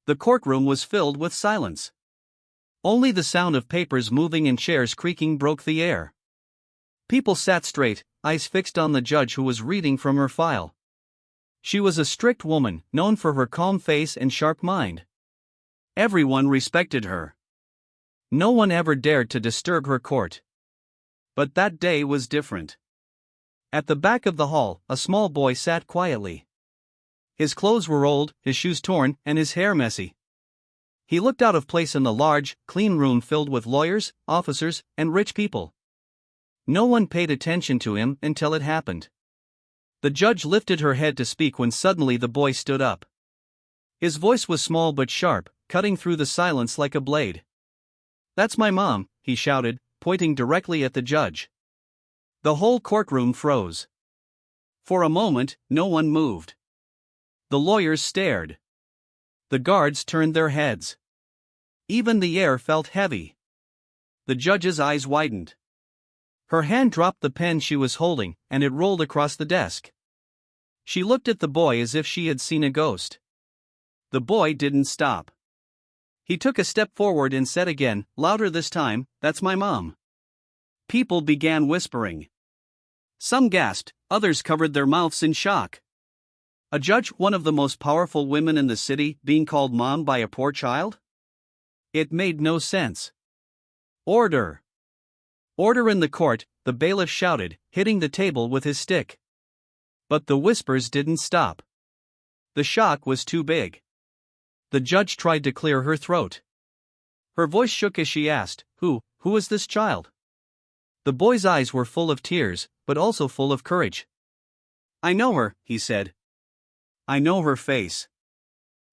The courtroom was filled with silence. Only the sound of papers moving and chairs creaking broke the air. People sat straight, eyes fixed on the judge who was reading from her file. She was a strict woman, known for her calm face and sharp mind. Everyone respected her. No one ever dared to disturb her court. But that day was different. At the back of the hall, a small boy sat quietly. His clothes were old, his shoes torn, and his hair messy. He looked out of place in the large, clean room filled with lawyers, officers, and rich people. No one paid attention to him until it happened. The judge lifted her head to speak when suddenly the boy stood up. His voice was small but sharp, cutting through the silence like a blade. "That's my mom," he shouted, pointing directly at the judge. The whole courtroom froze. For a moment, no one moved. The lawyers stared. The guards turned their heads. Even the air felt heavy. The judge's eyes widened. Her hand dropped the pen she was holding, and it rolled across the desk. She looked at the boy as if she had seen a ghost. The boy didn't stop. He took a step forward and said again, louder this time, "That's my mom." People began whispering. Some gasped, others covered their mouths in shock. A judge, one of the most powerful women in the city, being called mom by a poor child? It made no sense. "Order! Order in the court," the bailiff shouted, hitting the table with his stick. But the whispers didn't stop. The shock was too big. The judge tried to clear her throat. Her voice shook as she asked, Who is this child?" The boy's eyes were full of tears, but also full of courage. "I know her," he said. "I know her face.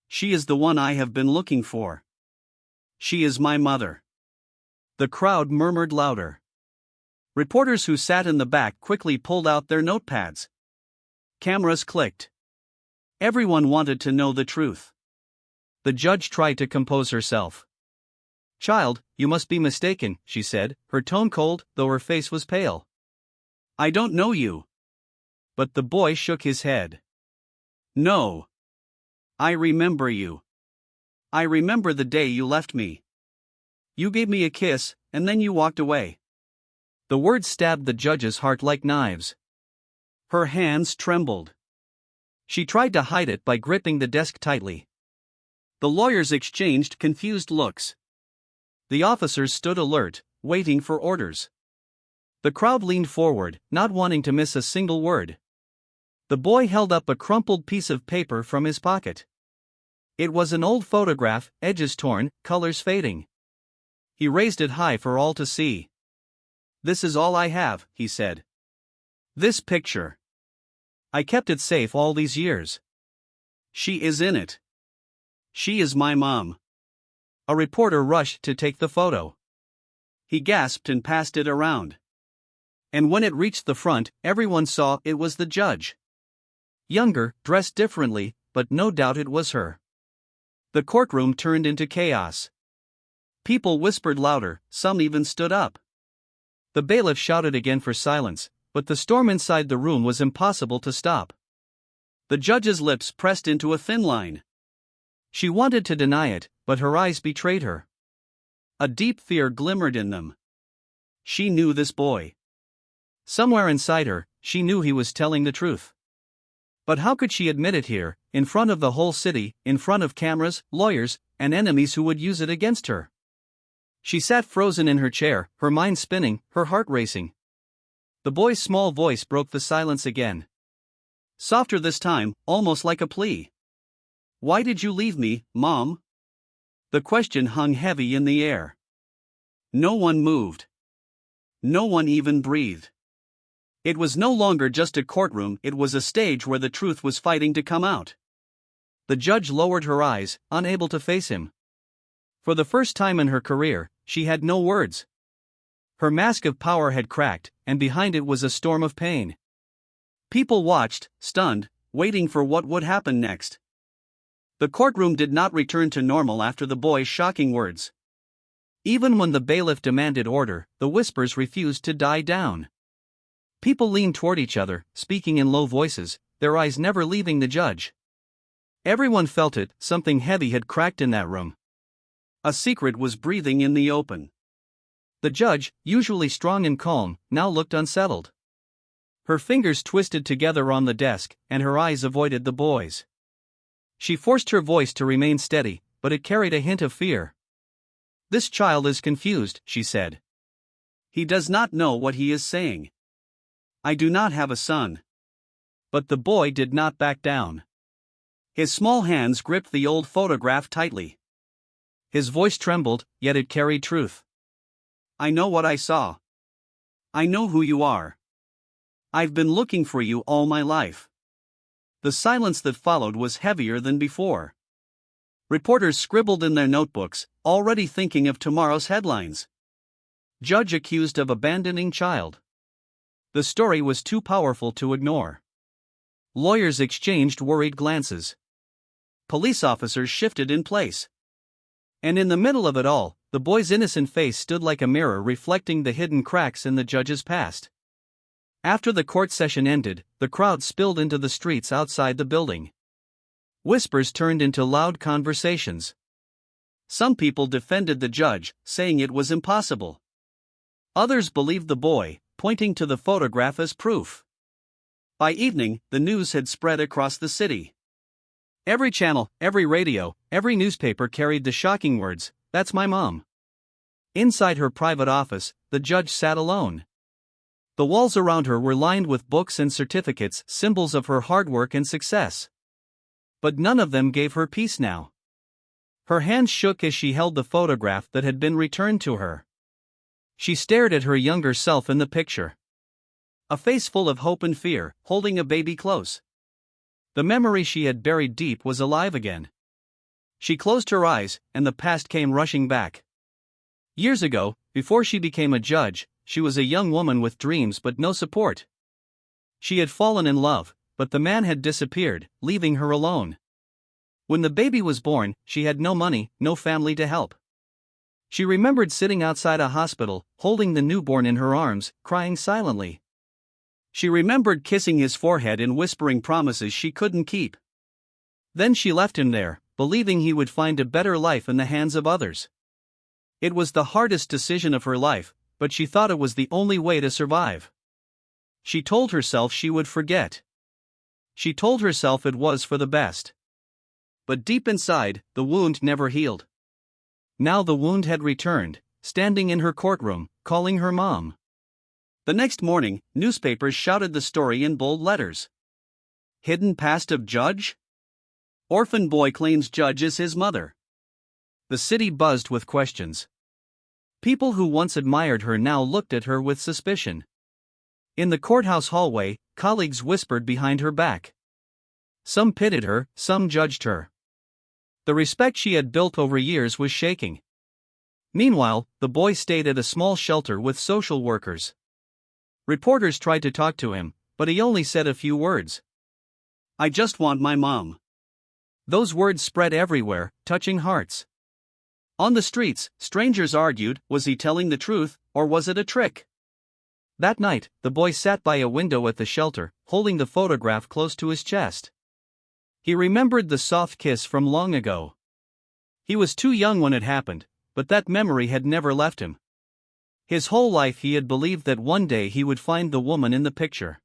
She is the one I have been looking for. She is my mother." The crowd murmured louder. Reporters who sat in the back quickly pulled out their notepads. Cameras clicked. Everyone wanted to know the truth. The judge tried to compose herself. "Child, you must be mistaken," she said, her tone cold, though her face was pale. "I don't know you." But the boy shook his head. "No. I remember you. I remember the day you left me. You gave me a kiss, and then you walked away." The words stabbed the judge's heart like knives. Her hands trembled. She tried to hide it by gripping the desk tightly. The lawyers exchanged confused looks. The officers stood alert, waiting for orders. The crowd leaned forward, not wanting to miss a single word. The boy held up a crumpled piece of paper from his pocket. It was an old photograph, edges torn, colors fading. He raised it high for all to see. "This is all I have," he said. "This picture. I kept it safe all these years. She is in it. She is my mom." A reporter rushed to take the photo. He gasped and passed it around. And when it reached the front, everyone saw it was the judge. Younger, dressed differently, but no doubt it was her. The courtroom turned into chaos. People whispered louder, some even stood up. The bailiff shouted again for silence, but the storm inside the room was impossible to stop. The judge's lips pressed into a thin line. She wanted to deny it, but her eyes betrayed her. A deep fear glimmered in them. She knew this boy. Somewhere inside her, she knew he was telling the truth. But how could she admit it here, in front of the whole city, in front of cameras, lawyers, and enemies who would use it against her? She sat frozen in her chair, her mind spinning, her heart racing. The boy's small voice broke the silence again. Softer this time, almost like a plea. "Why did you leave me, Mom?" The question hung heavy in the air. No one moved. No one even breathed. It was no longer just a courtroom, it was a stage where the truth was fighting to come out. The judge lowered her eyes, unable to face him. For the first time in her career, she had no words. Her mask of power had cracked, and behind it was a storm of pain. People watched, stunned, waiting for what would happen next. The courtroom did not return to normal after the boy's shocking words. Even when the bailiff demanded order, the whispers refused to die down. People leaned toward each other, speaking in low voices, their eyes never leaving the judge. Everyone felt it, something heavy had cracked in that room. A secret was breathing in the open. The judge, usually strong and calm, now looked unsettled. Her fingers twisted together on the desk, and her eyes avoided the boys. She forced her voice to remain steady, but it carried a hint of fear. "This child is confused," she said. "He does not know what he is saying. I do not have a son." But the boy did not back down. His small hands gripped the old photograph tightly. His voice trembled, yet it carried truth. "I know what I saw. I know who you are. I've been looking for you all my life." The silence that followed was heavier than before. Reporters scribbled in their notebooks, already thinking of tomorrow's headlines. Judge accused of abandoning child. The story was too powerful to ignore. Lawyers exchanged worried glances. Police officers shifted in place. And in the middle of it all, the boy's innocent face stood like a mirror reflecting the hidden cracks in the judge's past. After the court session ended, the crowd spilled into the streets outside the building. Whispers turned into loud conversations. Some people defended the judge, saying it was impossible. Others believed the boy, pointing to the photograph as proof. By evening, the news had spread across the city. Every channel, every radio, every newspaper carried the shocking words, "That's my mom." Inside her private office, the judge sat alone. The walls around her were lined with books and certificates, symbols of her hard work and success. But none of them gave her peace now. Her hands shook as she held the photograph that had been returned to her. She stared at her younger self in the picture. A face full of hope and fear, holding a baby close. The memory she had buried deep was alive again. She closed her eyes, and the past came rushing back. Years ago, before she became a judge, she was a young woman with dreams but no support. She had fallen in love, but the man had disappeared, leaving her alone. When the baby was born, she had no money, no family to help. She remembered sitting outside a hospital, holding the newborn in her arms, crying silently. She remembered kissing his forehead and whispering promises she couldn't keep. Then she left him there, believing he would find a better life in the hands of others. It was the hardest decision of her life, but she thought it was the only way to survive. She told herself she would forget. She told herself it was for the best. But deep inside, the wound never healed. Now the wound had returned, standing in her courtroom, calling her mom. The next morning, newspapers shouted the story in bold letters. Hidden past of judge? Orphan boy claims judge is his mother. The city buzzed with questions. People who once admired her now looked at her with suspicion. In the courthouse hallway, colleagues whispered behind her back. Some pitied her, some judged her. The respect she had built over years was shaking. Meanwhile, the boy stayed at a small shelter with social workers. Reporters tried to talk to him, but he only said a few words. "I just want my mom." Those words spread everywhere, touching hearts. On the streets, strangers argued, was he telling the truth, or was it a trick? That night, the boy sat by a window at the shelter, holding the photograph close to his chest. He remembered the soft kiss from long ago. He was too young when it happened, but that memory had never left him. His whole life he had believed that one day he would find the woman in the picture.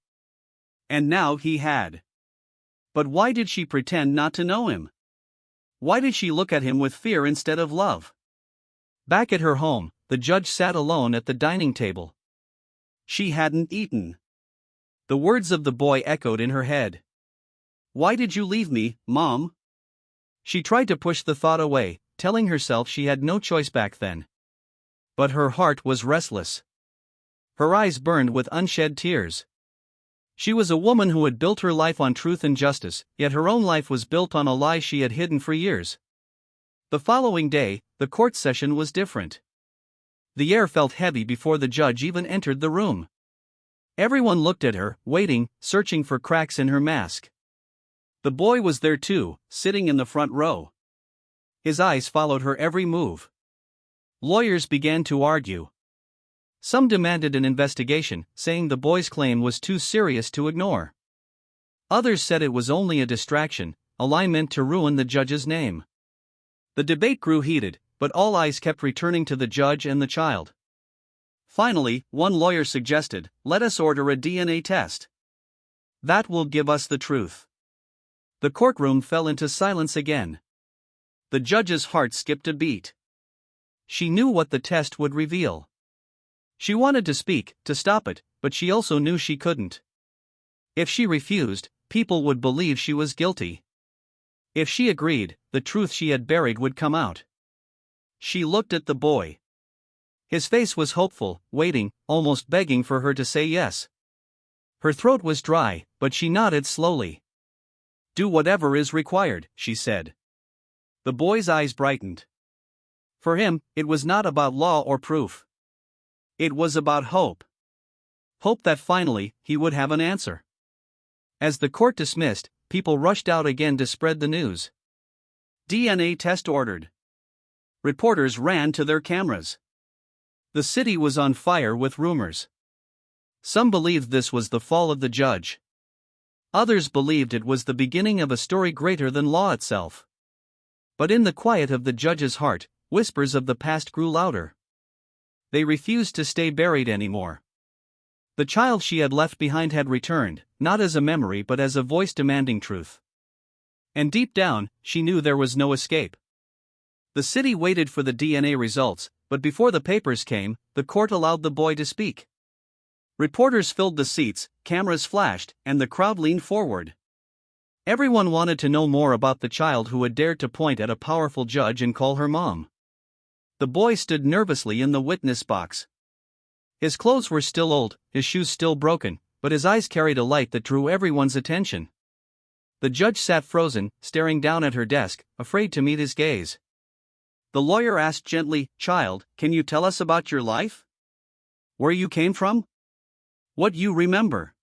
And now he had. But why did she pretend not to know him? Why did she look at him with fear instead of love? Back at her home, the judge sat alone at the dining table. She hadn't eaten. The words of the boy echoed in her head. "Why did you leave me, Mom?" She tried to push the thought away, telling herself she had no choice back then. But her heart was restless. Her eyes burned with unshed tears. She was a woman who had built her life on truth and justice, yet her own life was built on a lie she had hidden for years. The following day, the court session was different. The air felt heavy before the judge even entered the room. Everyone looked at her, waiting, searching for cracks in her mask. The boy was there too, sitting in the front row. His eyes followed her every move. Lawyers began to argue. Some demanded an investigation, saying the boy's claim was too serious to ignore. Others said it was only a distraction, a lie meant to ruin the judge's name. The debate grew heated, but all eyes kept returning to the judge and the child. Finally, one lawyer suggested, "Let us order a DNA test. That will give us the truth." The courtroom fell into silence again. The judge's heart skipped a beat. She knew what the test would reveal. She wanted to speak, to stop it, but she also knew she couldn't. If she refused, people would believe she was guilty. If she agreed, the truth she had buried would come out. She looked at the boy. His face was hopeful, waiting, almost begging for her to say yes. Her throat was dry, but she nodded slowly. "Do whatever is required," she said. The boy's eyes brightened. For him, it was not about law or proof. It was about hope. Hope that finally, he would have an answer. As the court dismissed, people rushed out again to spread the news. DNA test ordered. Reporters ran to their cameras. The city was on fire with rumors. Some believed this was the fall of the judge. Others believed it was the beginning of a story greater than law itself. But in the quiet of the judge's heart, whispers of the past grew louder. They refused to stay buried anymore. The child she had left behind had returned, not as a memory but as a voice demanding truth. And deep down, she knew there was no escape. The city waited for the DNA results, but before the papers came, the court allowed the boy to speak. Reporters filled the seats, cameras flashed, and the crowd leaned forward. Everyone wanted to know more about the child who had dared to point at a powerful judge and call her mom. The boy stood nervously in the witness box. His clothes were still old, his shoes still broken, but his eyes carried a light that drew everyone's attention. The judge sat frozen, staring down at her desk, afraid to meet his gaze. The lawyer asked gently, "Child, can you tell us about your life? Where you came from? What you remember?"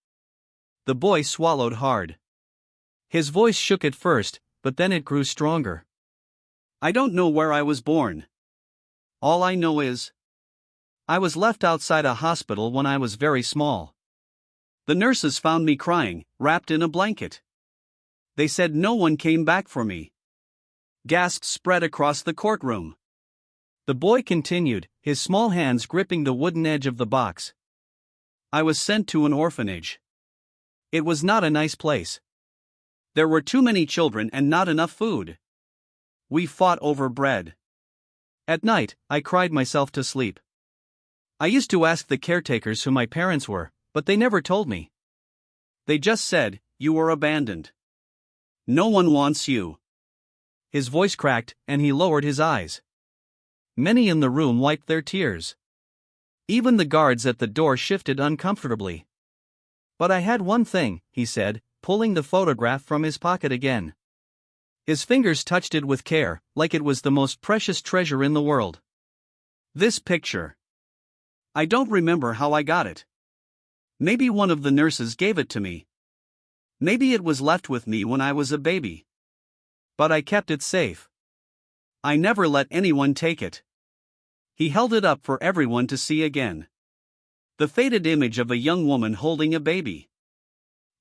The boy swallowed hard. His voice shook at first, but then it grew stronger. "I don't know where I was born. All I know is I was left outside a hospital when I was very small. The nurses found me crying, wrapped in a blanket. They said no one came back for me." Gasps spread across the courtroom. The boy continued, his small hands gripping the wooden edge of the box. "I was sent to an orphanage. It was not a nice place. There were too many children and not enough food. We fought over bread. At night, I cried myself to sleep. I used to ask the caretakers who my parents were, but they never told me. They just said, 'You were abandoned. No one wants you.'" His voice cracked, and he lowered his eyes. Many in the room wiped their tears. Even the guards at the door shifted uncomfortably. "But I had one thing," he said, pulling the photograph from his pocket again. His fingers touched it with care, like it was the most precious treasure in the world. "This picture. I don't remember how I got it. Maybe one of the nurses gave it to me. Maybe it was left with me when I was a baby. But I kept it safe. I never let anyone take it." He held it up for everyone to see again. The faded image of a young woman holding a baby.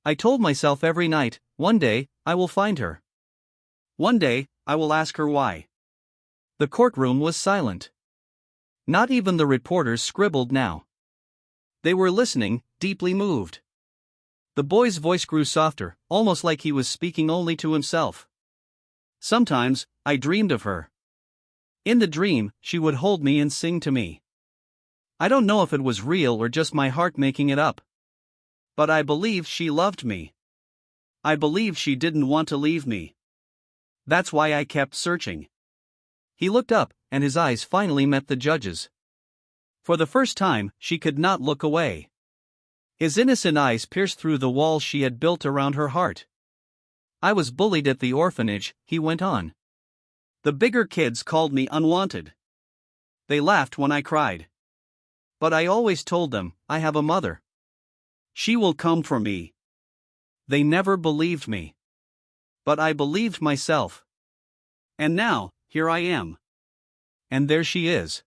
"I told myself every night, one day, I will find her. One day, I will ask her why." The courtroom was silent. Not even the reporters scribbled now. They were listening, deeply moved. The boy's voice grew softer, almost like he was speaking only to himself. "Sometimes, I dreamed of her. In the dream, she would hold me and sing to me. I don't know if it was real or just my heart making it up. But I believe she loved me. I believe she didn't want to leave me. That's why I kept searching." He looked up, and his eyes finally met the judge's. For the first time, she could not look away. His innocent eyes pierced through the walls she had built around her heart. "I was bullied at the orphanage," he went on. "The bigger kids called me unwanted. They laughed when I cried. But I always told them, I have a mother. She will come for me. They never believed me. But I believed myself. And now, here I am. And there she is."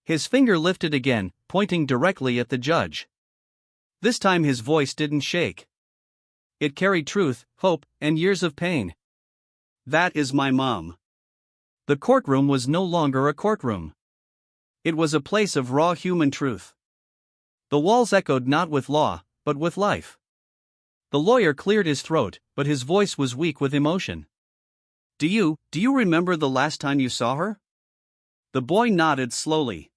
His finger lifted again, pointing directly at the judge. This time his voice didn't shake. It carried truth, hope, and years of pain. That is my mom. The courtroom was no longer a courtroom. It was a place of raw human truth. The walls echoed not with law, but with life. The lawyer cleared his throat, but his voice was weak with emotion. Do you remember the last time you saw her? The boy nodded slowly.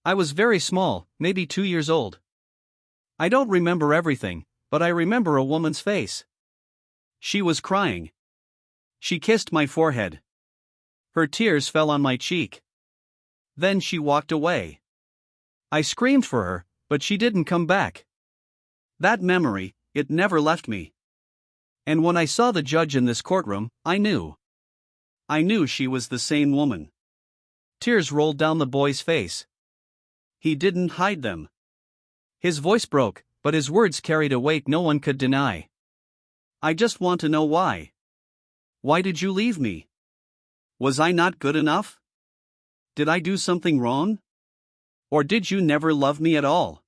I was very small, maybe 2 years old. I don't remember everything, but I remember a woman's face. She was crying. She kissed my forehead. Her tears fell on my cheek. Then she walked away. I screamed for her, but she didn't come back. That memory, it never left me. And when I saw the judge in this courtroom, I knew. I knew she was the same woman. Tears rolled down the boy's face. He didn't hide them. His voice broke, but his words carried a weight no one could deny. I just want to know why. Why did you leave me? Was I not good enough? Did I do something wrong? Or did you never love me at all?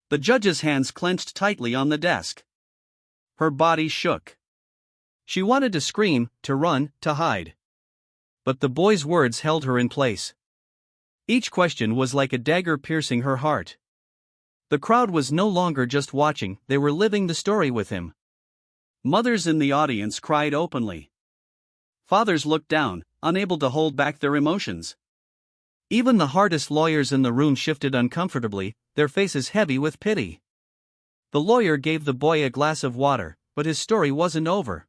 The judge's hands clenched tightly on the desk. Her body shook. She wanted to scream, to run, to hide. But the boy's words held her in place. Each question was like a dagger piercing her heart. The crowd was no longer just watching, they were living the story with him. Mothers in the audience cried openly. Fathers looked down, unable to hold back their emotions. Even the hardest lawyers in the room shifted uncomfortably, their faces heavy with pity. The lawyer gave the boy a glass of water, but his story wasn't over.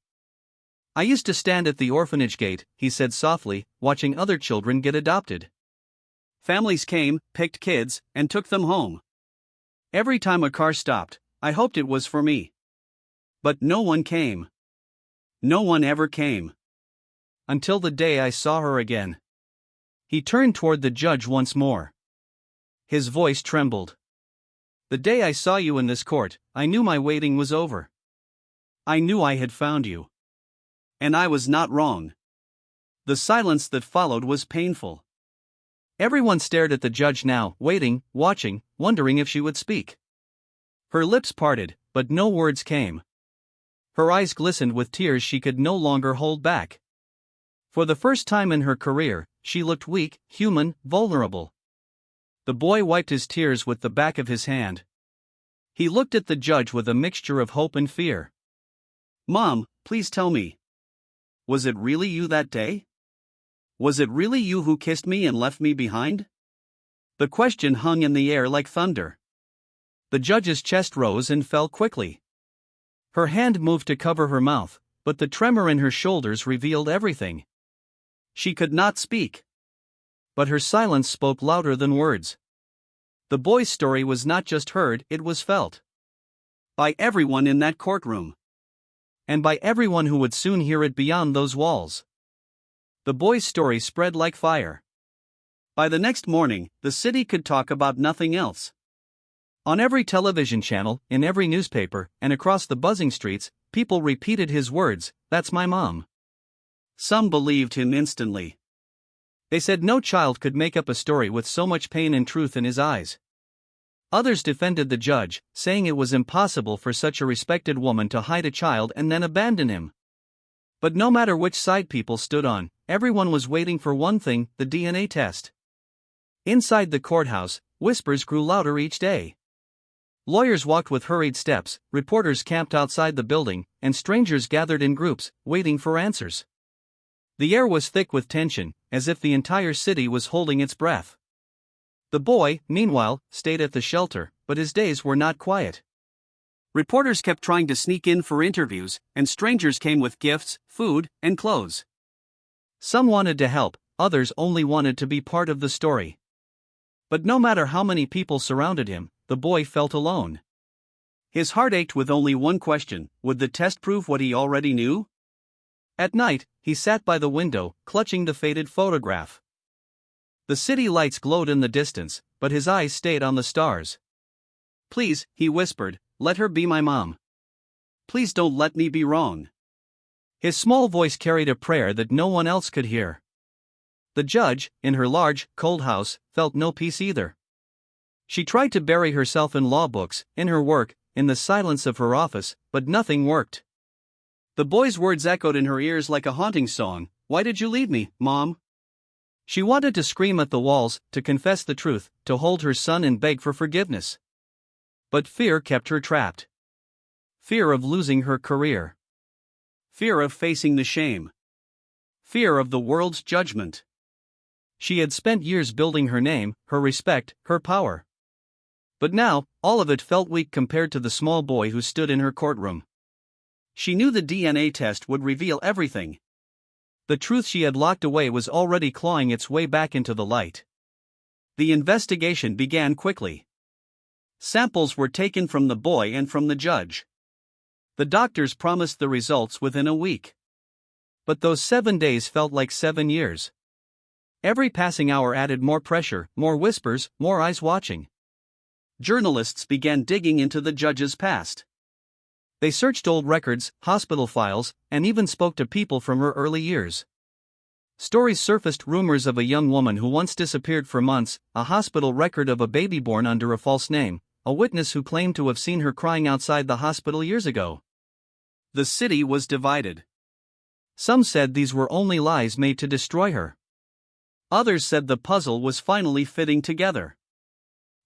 I used to stand at the orphanage gate, he said softly, watching other children get adopted. Families came, picked kids, and took them home. Every time a car stopped, I hoped it was for me. But no one came. No one ever came. Until the day I saw her again. He turned toward the judge once more. His voice trembled. The day I saw you in this court, I knew my waiting was over. I knew I had found you. And I was not wrong. The silence that followed was painful. Everyone stared at the judge now, waiting, watching, wondering if she would speak. Her lips parted, but no words came. Her eyes glistened with tears she could no longer hold back. For the first time in her career, she looked weak, human, vulnerable. The boy wiped his tears with the back of his hand. He looked at the judge with a mixture of hope and fear. Mom, please tell me. Was it really you that day? Was it really you who kissed me and left me behind? The question hung in the air like thunder. The judge's chest rose and fell quickly. Her hand moved to cover her mouth, but the tremor in her shoulders revealed everything. She could not speak. But her silence spoke louder than words. The boy's story was not just heard, it was felt. By everyone in that courtroom. And by everyone who would soon hear it beyond those walls. The boy's story spread like fire. By the next morning, the city could talk about nothing else. On every television channel, in every newspaper, and across the buzzing streets, people repeated his words, "That's my mom." Some believed him instantly. They said no child could make up a story with so much pain and truth in his eyes. Others defended the judge, saying it was impossible for such a respected woman to hide a child and then abandon him. But no matter which side people stood on, everyone was waiting for one thing, the DNA test. Inside the courthouse, whispers grew louder each day. Lawyers walked with hurried steps, reporters camped outside the building, and strangers gathered in groups, waiting for answers. The air was thick with tension, as if the entire city was holding its breath. The boy, meanwhile, stayed at the shelter, but his days were not quiet. Reporters kept trying to sneak in for interviews, and strangers came with gifts, food, and clothes. Some wanted to help, others only wanted to be part of the story. But no matter how many people surrounded him, the boy felt alone. His heart ached with only one question: would the test prove what he already knew? At night, he sat by the window, clutching the faded photograph. The city lights glowed in the distance, but his eyes stayed on the stars. "Please," he whispered, "let her be my mom. Please don't let me be wrong." His small voice carried a prayer that no one else could hear. The judge, in her large, cold house, felt no peace either. She tried to bury herself in law books, in her work, in the silence of her office, but nothing worked. The boy's words echoed in her ears like a haunting song. Why did you leave me, Mom? She wanted to scream at the walls, to confess the truth, to hold her son and beg for forgiveness. But fear kept her trapped. Fear of losing her career. Fear of facing the shame. Fear of the world's judgment. She had spent years building her name, her respect, her power. But now, all of it felt weak compared to the small boy who stood in her courtroom. She knew the DNA test would reveal everything. The truth she had locked away was already clawing its way back into the light. The investigation began quickly. Samples were taken from the boy and from the judge. The doctors promised the results within a week. But those 7 days felt like 7 years. Every passing hour added more pressure, more whispers, more eyes watching. Journalists began digging into the judge's past. They searched old records, hospital files, and even spoke to people from her early years. Stories surfaced, rumors of a young woman who once disappeared for months, a hospital record of a baby born under a false name, a witness who claimed to have seen her crying outside the hospital years ago. The city was divided. Some said these were only lies made to destroy her. Others said the puzzle was finally fitting together.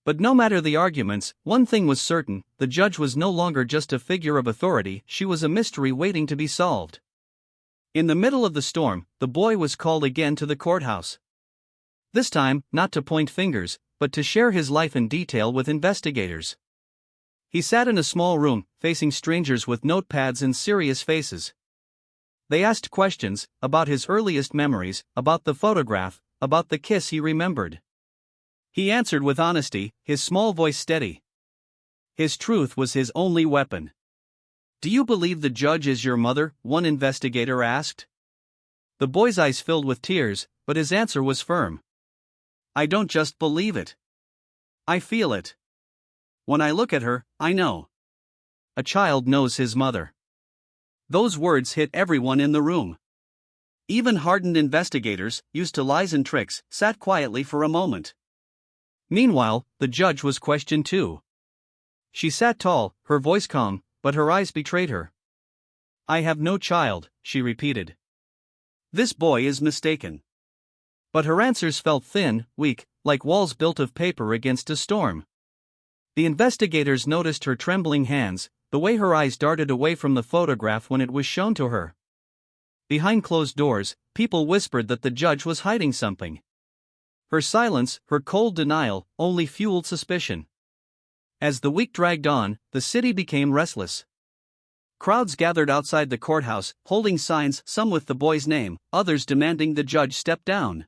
But no matter the arguments, one thing was certain: the judge was no longer just a figure of authority, she was a mystery waiting to be solved. In the middle of the storm, the boy was called again to the courthouse. This time, not to point fingers, but to share his life in detail with investigators. He sat in a small room, facing strangers with notepads and serious faces. They asked questions about his earliest memories, about the photograph, about the kiss he remembered. He answered with honesty, his small voice steady. His truth was his only weapon. "Do you believe the judge is your mother?" one investigator asked. The boy's eyes filled with tears, but his answer was firm. "I don't just believe it. I feel it. When I look at her, I know. A child knows his mother." Those words hit everyone in the room. Even hardened investigators, used to lies and tricks, sat quietly for a moment. Meanwhile, the judge was questioned too. She sat tall, her voice calm, but her eyes betrayed her. "I have no child," she repeated. "This boy is mistaken." But her answers felt thin, weak, like walls built of paper against a storm. The investigators noticed her trembling hands, the way her eyes darted away from the photograph when it was shown to her. Behind closed doors, people whispered that the judge was hiding something. Her silence, her cold denial, only fueled suspicion. As the week dragged on, the city became restless. Crowds gathered outside the courthouse, holding signs, some with the boy's name, others demanding the judge step down.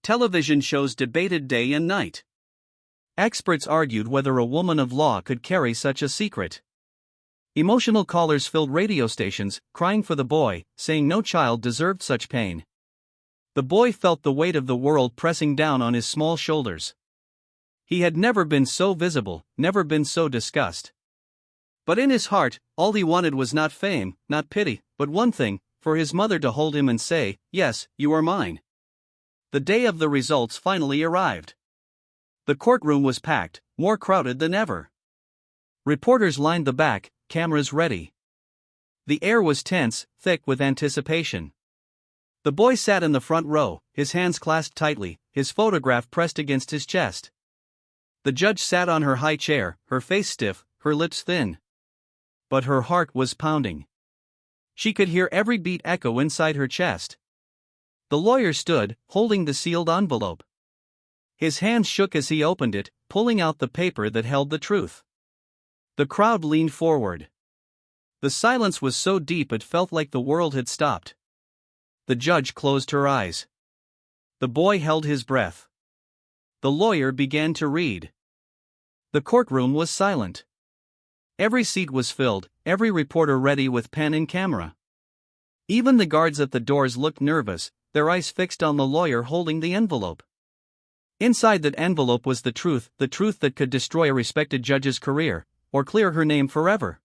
Television shows debated day and night. Experts argued whether a woman of law could carry such a secret. Emotional callers filled radio stations, crying for the boy, saying no child deserved such pain. The boy felt the weight of the world pressing down on his small shoulders. He had never been so visible, never been so discussed. But in his heart, all he wanted was not fame, not pity, but one thing: for his mother to hold him and say, "Yes, you are mine." The day of the results finally arrived. The courtroom was packed, more crowded than ever. Reporters lined the back, cameras ready. The air was tense, thick with anticipation. The boy sat in the front row, his hands clasped tightly, his photograph pressed against his chest. The judge sat on her high chair, her face stiff, her lips thin. But her heart was pounding. She could hear every beat echo inside her chest. The lawyer stood, holding the sealed envelope. His hands shook as he opened it, pulling out the paper that held the truth. The crowd leaned forward. The silence was so deep it felt like the world had stopped. The judge closed her eyes. The boy held his breath. The lawyer began to read. The courtroom was silent. Every seat was filled, every reporter ready with pen and camera. Even the guards at the doors looked nervous, their eyes fixed on the lawyer holding the envelope. Inside that envelope was the truth that could destroy a respected judge's career, or clear her name forever.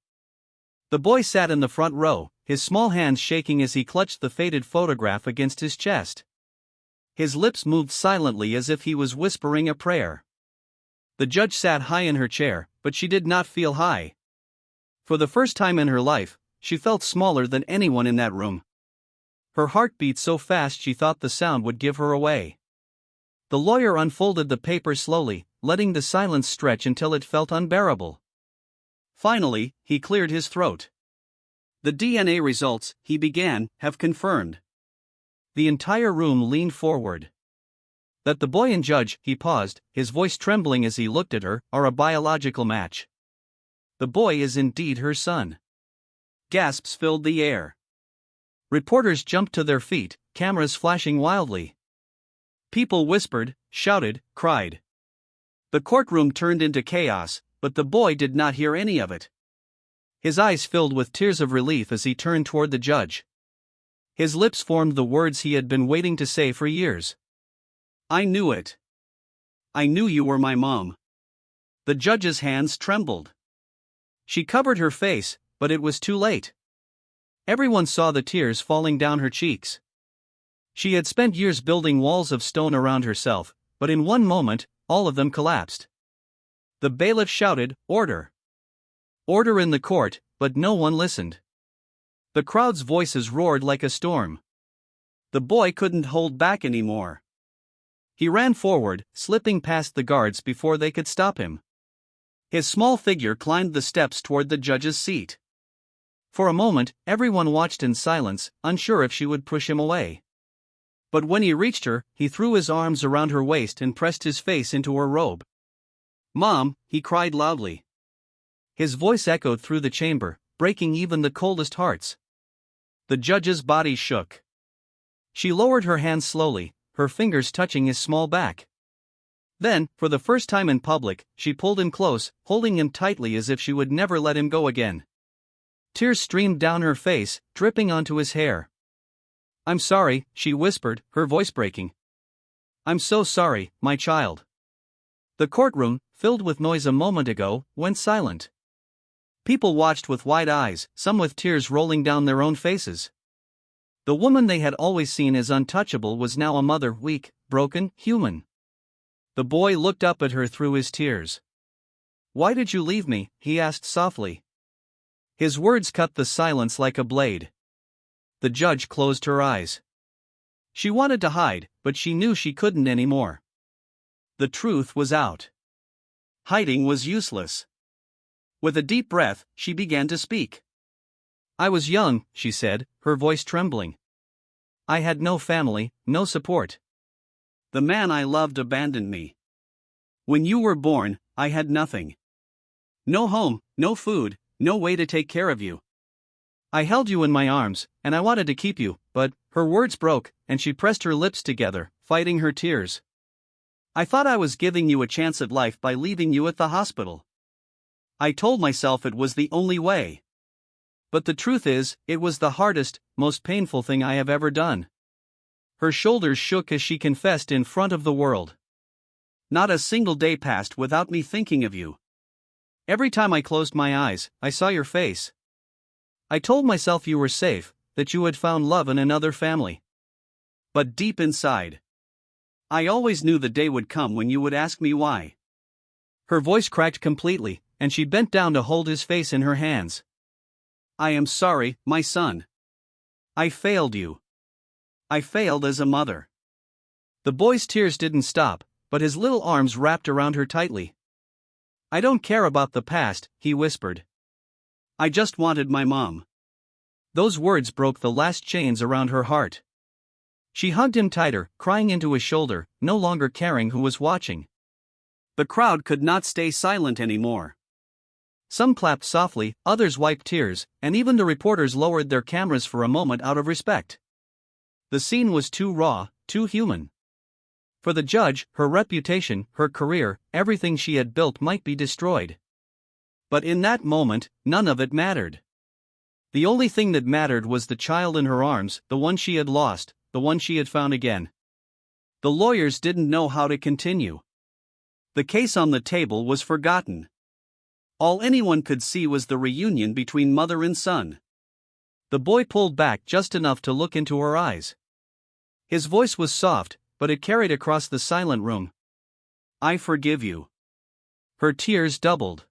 The boy sat in the front row, his small hands shaking as he clutched the faded photograph against his chest. His lips moved silently as if he was whispering a prayer. The judge sat high in her chair, but she did not feel high. For the first time in her life, she felt smaller than anyone in that room. Her heart beat so fast she thought the sound would give her away. The lawyer unfolded the paper slowly, letting the silence stretch until it felt unbearable. Finally, he cleared his throat. The DNA results, he began, have confirmed. The entire room leaned forward. That the boy and Judge, he paused, his voice trembling as he looked at her, are a biological match. The boy is indeed her son. Gasps filled the air. Reporters jumped to their feet, cameras flashing wildly. People whispered, shouted, cried. The courtroom turned into chaos, but the boy did not hear any of it. His eyes filled with tears of relief as he turned toward the judge. His lips formed the words he had been waiting to say for years. I knew it. I knew you were my mom. The judge's hands trembled. She covered her face, but it was too late. Everyone saw the tears falling down her cheeks. She had spent years building walls of stone around herself, but in one moment, all of them collapsed. The bailiff shouted, "Order! Order in the court," but no one listened. The crowd's voices roared like a storm. The boy couldn't hold back anymore. He ran forward, slipping past the guards before they could stop him. His small figure climbed the steps toward the judge's seat. For a moment, everyone watched in silence, unsure if she would push him away. But when he reached her, he threw his arms around her waist and pressed his face into her robe. "Mom," he cried loudly. His voice echoed through the chamber, breaking even the coldest hearts. The judge's body shook. She lowered her hands slowly, her fingers touching his small back. Then, for the first time in public, she pulled him close, holding him tightly as if she would never let him go again. Tears streamed down her face, dripping onto his hair. "I'm sorry," she whispered, her voice breaking. "I'm so sorry, my child." The courtroom, filled with noise a moment ago, went silent. People watched with wide eyes, some with tears rolling down their own faces. The woman they had always seen as untouchable was now a mother, weak, broken, human. The boy looked up at her through his tears. "Why did you leave me?" he asked softly. His words cut the silence like a blade. The judge closed her eyes. She wanted to hide, but she knew she couldn't anymore. The truth was out. Hiding was useless. With a deep breath, she began to speak. "I was young," she said, her voice trembling. "I had no family, no support. The man I loved abandoned me. When you were born, I had nothing. No home, no food, no way to take care of you. I held you in my arms, and I wanted to keep you, but..." Her words broke, and she pressed her lips together, fighting her tears. "I thought I was giving you a chance at life by leaving you at the hospital. I told myself it was the only way. But the truth is, it was the hardest, most painful thing I have ever done." Her shoulders shook as she confessed in front of the world. "Not a single day passed without me thinking of you. Every time I closed my eyes, I saw your face. I told myself you were safe, that you had found love in another family. But deep inside, I always knew the day would come when you would ask me why." Her voice cracked completely, and she bent down to hold his face in her hands. "I am sorry, my son. I failed you. I failed as a mother." The boy's tears didn't stop, but his little arms wrapped around her tightly. "I don't care about the past," he whispered. "I just wanted my mom." Those words broke the last chains around her heart. She hugged him tighter, crying into his shoulder, no longer caring who was watching. The crowd could not stay silent anymore. Some clapped softly, others wiped tears, and even the reporters lowered their cameras for a moment out of respect. The scene was too raw, too human. For the judge, her reputation, her career, everything she had built might be destroyed. But in that moment, none of it mattered. The only thing that mattered was the child in her arms, the one she had lost, the one she had found again. The lawyers didn't know how to continue. The case on the table was forgotten. All anyone could see was the reunion between mother and son. The boy pulled back just enough to look into her eyes. His voice was soft, but it carried across the silent room. "I forgive you." Her tears doubled.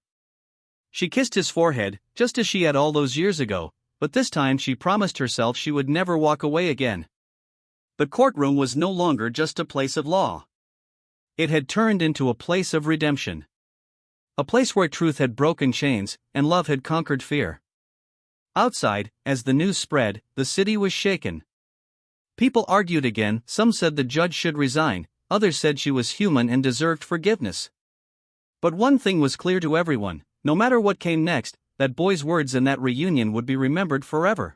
She kissed his forehead, just as she had all those years ago, but this time she promised herself she would never walk away again. The courtroom was no longer just a place of law. It had turned into a place of redemption. A place where truth had broken chains, and love had conquered fear. Outside, as the news spread, the city was shaken. People argued again, some said the judge should resign, others said she was human and deserved forgiveness. But one thing was clear to everyone: no matter what came next, that boy's words in that reunion would be remembered forever.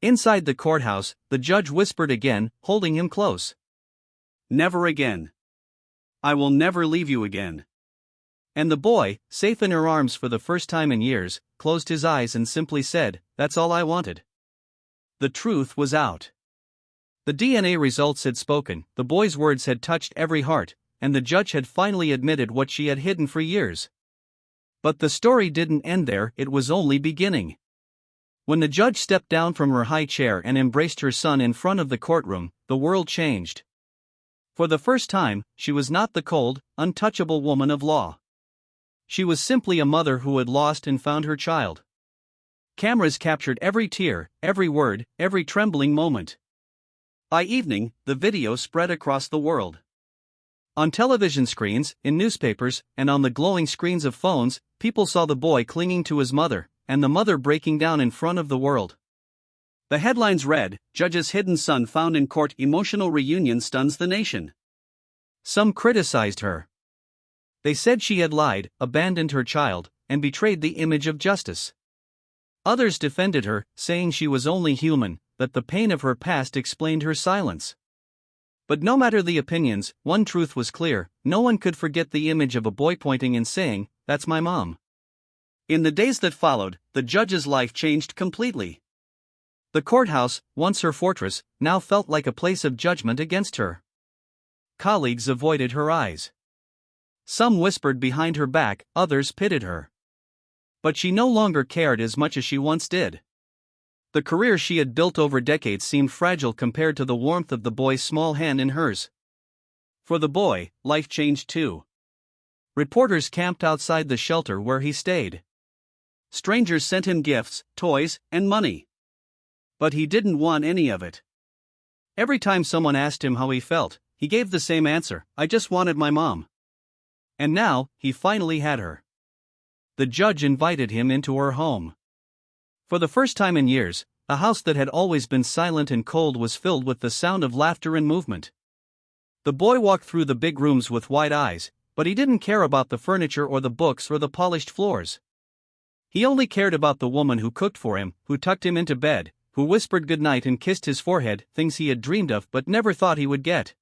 Inside the courthouse, the judge whispered again, holding him close. "Never again. I will never leave you again." And the boy, safe in her arms for the first time in years, closed his eyes and simply said, "That's all I wanted." The truth was out. The DNA results had spoken, the boy's words had touched every heart, and the judge had finally admitted what she had hidden for years. But the story didn't end there, it was only beginning. When the judge stepped down from her high chair and embraced her son in front of the courtroom, the world changed. For the first time, she was not the cold, untouchable woman of law. She was simply a mother who had lost and found her child. Cameras captured every tear, every word, every trembling moment. By evening, the video spread across the world. On television screens, in newspapers, and on the glowing screens of phones, people saw the boy clinging to his mother, and the mother breaking down in front of the world. The headlines read, "Judge's hidden son found in court, emotional reunion stuns the nation." Some criticized her. They said she had lied, abandoned her child, and betrayed the image of justice. Others defended her, saying she was only human, that the pain of her past explained her silence. But no matter the opinions, one truth was clear: no one could forget the image of a boy pointing and saying, "That's my mom." In the days that followed, the judge's life changed completely. The courthouse, once her fortress, now felt like a place of judgment against her. Colleagues avoided her eyes. Some whispered behind her back, others pitied her. But she no longer cared as much as she once did. The career she had built over decades seemed fragile compared to the warmth of the boy's small hand in hers. For the boy, life changed too. Reporters camped outside the shelter where he stayed. Strangers sent him gifts, toys, and money. But he didn't want any of it. Every time someone asked him how he felt, he gave the same answer: "I just wanted my mom." And now, he finally had her. The judge invited him into her home. For the first time in years, a house that had always been silent and cold was filled with the sound of laughter and movement. The boy walked through the big rooms with wide eyes, but he didn't care about the furniture or the books or the polished floors. He only cared about the woman who cooked for him, who tucked him into bed, who whispered goodnight and kissed his forehead, things he had dreamed of but never thought he would get.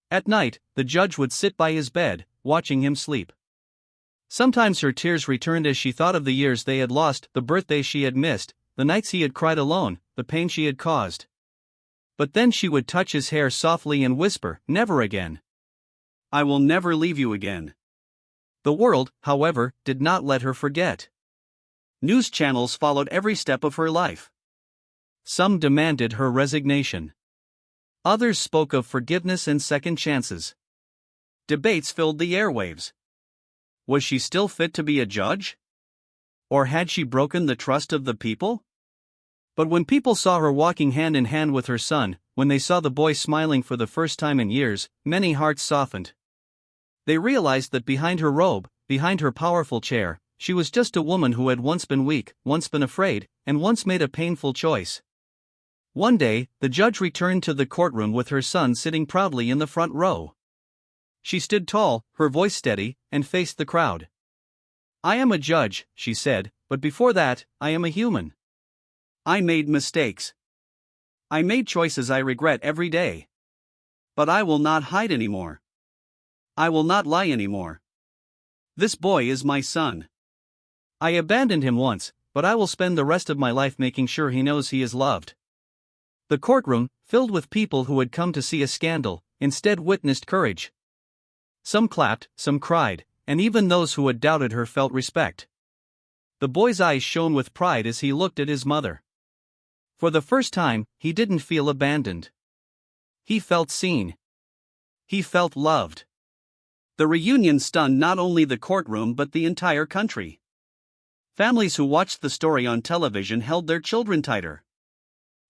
At night, the judge would sit by his bed, watching him sleep. Sometimes her tears returned as she thought of the years they had lost, the birthdays she had missed, the nights he had cried alone, the pain she had caused. But then she would touch his hair softly and whisper, "Never again. I will never leave you again." The world, however, did not let her forget. News channels followed every step of her life. Some demanded her resignation. Others spoke of forgiveness and second chances. Debates filled the airwaves. Was she still fit to be a judge? Or had she broken the trust of the people? But when people saw her walking hand in hand with her son, when they saw the boy smiling for the first time in years, many hearts softened. They realized that behind her robe, behind her powerful chair, she was just a woman who had once been weak, once been afraid, and once made a painful choice. One day, the judge returned to the courtroom with her son sitting proudly in the front row. She stood tall, her voice steady, and faced the crowd. "I am a judge," she said, "but before that, I am a human. I made mistakes. I made choices I regret every day. But I will not hide anymore. I will not lie anymore. This boy is my son. I abandoned him once, but I will spend the rest of my life making sure he knows he is loved." The courtroom, filled with people who had come to see a scandal, instead witnessed courage. Some clapped, some cried, and even those who had doubted her felt respect. The boy's eyes shone with pride as he looked at his mother. For the first time, he didn't feel abandoned. He felt seen. He felt loved. The reunion stunned not only the courtroom but the entire country. Families who watched the story on television held their children tighter.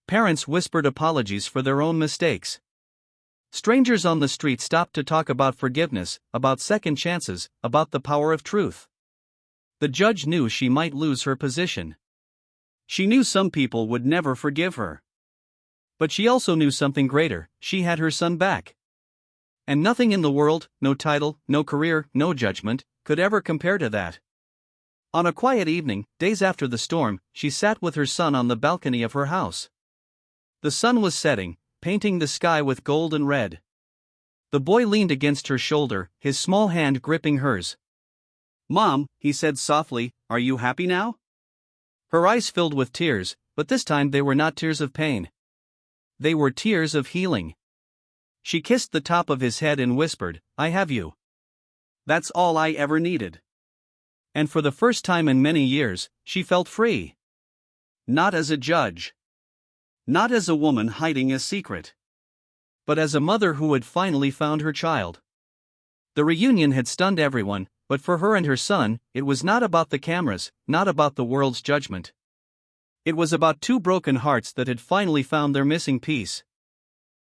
Parents whispered apologies for their own mistakes. Strangers on the street stopped to talk about forgiveness, about second chances, about the power of truth. The judge knew she might lose her position. She knew some people would never forgive her. But she also knew something greater: she had her son back. And nothing in the world, no title, no career, no judgment, could ever compare to that. On a quiet evening, days after the storm, she sat with her son on the balcony of her house. The sun was setting, painting the sky with gold and red. The boy leaned against her shoulder, his small hand gripping hers. "Mom," he said softly, "are you happy now?" Her eyes filled with tears, but this time they were not tears of pain. They were tears of healing. She kissed the top of his head and whispered, "I have you. That's all I ever needed." And for the first time in many years, she felt free. Not as a judge. Not as a woman hiding a secret. But as a mother who had finally found her child. The reunion had stunned everyone, but for her and her son, it was not about the cameras, not about the world's judgment. It was about two broken hearts that had finally found their missing piece.